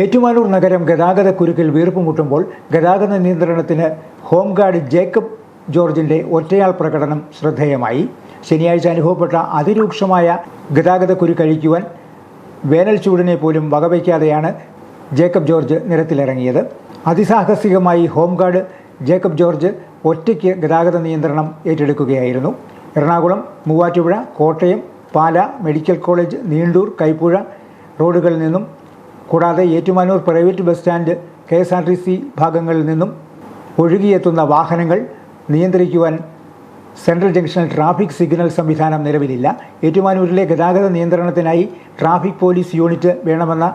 ഏറ്റുമാനൂർ നഗരം ഗതാഗതക്കുരുക്കിൽ വീർപ്പുമുട്ടുമ്പോൾ ഗതാഗത നിയന്ത്രണത്തിന് ഹോംഗാർഡ് ജേക്കബ് ജോർജിന്റെ ഒറ്റയാൾ പ്രകടനം ശ്രദ്ധേയമായി. ശനിയാഴ്ച അനുഭവപ്പെട്ട അതിരൂക്ഷമായ ഗതാഗതക്കുരുക്കഴിക്കുവാൻ വേനൽ ചൂടിനെ പോലും വകവയ്ക്കാതെയാണ് ജേക്കബ് ജോർജ് നിരത്തിലിറങ്ങിയത്. അതിസാഹസികമായി ഹോംഗാർഡ് ജേക്കബ് ജോർജ് ഒറ്റയ്ക്ക് ഗതാഗത നിയന്ത്രണം ഏറ്റെടുക്കുകയായിരുന്നു. എറണാകുളം, മൂവാറ്റുപുഴ, കോട്ടയം, പാല, മെഡിക്കൽ കോളേജ്, നീണ്ടൂർ, കൈപ്പുഴ റോഡുകളിൽ നിന്നും കൂടാതെ Ettumanoor private bus stand, KSRTC ഭാഗങ്ങളിൽ നിന്നും ഒഴുകിയെത്തുന്ന വാഹനങ്ങൾ നിയന്ത്രിക്കുവാൻ സെൻട്രൽ ജംഗ്ഷനിൽ ട്രാഫിക് സിഗ്നൽ സംവിധാനം നിലവിലില്ല. ഏറ്റുമാനൂരിലെ ഗതാഗത നിയന്ത്രണത്തിനായി ട്രാഫിക് പോലീസ് യൂണിറ്റ് വേണമെന്ന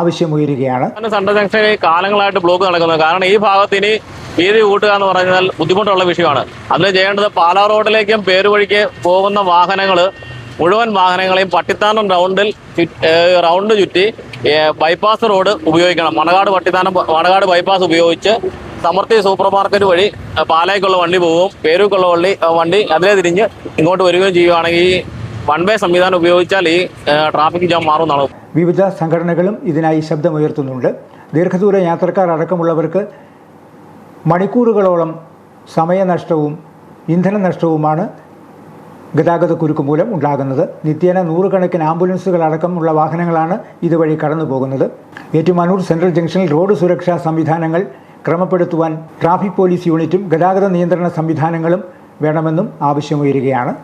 ആവശ്യമുയരുകയാണ്. സെൻട്രൽ ജംഗ്ഷനിൽ കാലങ്ങളായിട്ട് ബ്ലോക്ക് നടക്കുന്നത് കാരണം ഈ ഭാഗത്ത് ഇനി വീതി കൂട്ടുക എന്ന് പറഞ്ഞാൽ ബുദ്ധിമുട്ടുള്ള വിഷയമാണ്. അതിൽ ചെയ്യേണ്ടത് പാലാ റോഡിലേക്കും പേരുവഴിക്ക് പോകുന്ന വാഹനങ്ങൾ മുഴുവൻ വാഹനങ്ങളെയും പട്ടിത്താനം റൗണ്ട് ചുറ്റി ബൈപ്പാസ് റോഡ് ഉപയോഗിക്കണം. മണകാട് ബൈപ്പാസ് ഉപയോഗിച്ച് സമൃദ്ധി സൂപ്പർ മാർക്കറ്റ് വഴി പാലായ്ക്കുള്ള വണ്ടി പോവും, പേരൂക്കുള്ള വണ്ടി അതിലെ തിരിഞ്ഞ് ഇങ്ങോട്ട് വരികയും ചെയ്യുകയാണെങ്കിൽ ഈ വൺ വേ സംവിധാനം ഉപയോഗിച്ചാൽ ഈ ട്രാഫിക് ജാം മാറുമെന്നാണ്. വിവിധ സംഘടനകളും ഇതിനായി ശബ്ദമുയർത്തുന്നുണ്ട്. ദീർഘദൂര യാത്രക്കാർ അടക്കമുള്ളവർക്ക് മണിക്കൂറുകളോളം സമയനഷ്ടവും ഇന്ധനനഷ്ടവുമാണ് ഗതാഗതക്കുരുക്ക് മൂലം ഉണ്ടാകുന്നത്. നിത്യേന നൂറുകണക്കിന് ആംബുലൻസുകൾ അടക്കമുള്ള വാഹനങ്ങളാണ് ഇതുവഴി കടന്നു പോകുന്നത്. ഏറ്റുമാനൂർ സെൻട്രൽ ജംഗ്ഷനിൽ റോഡ് സുരക്ഷാ സംവിധാനങ്ങൾ ക്രമപ്പെടുത്തുവാൻ ട്രാഫിക് പോലീസ് യൂണിറ്റും ഗതാഗത നിയന്ത്രണ സംവിധാനങ്ങളും വേണമെന്നും ആവശ്യമുയരുകയാണ്.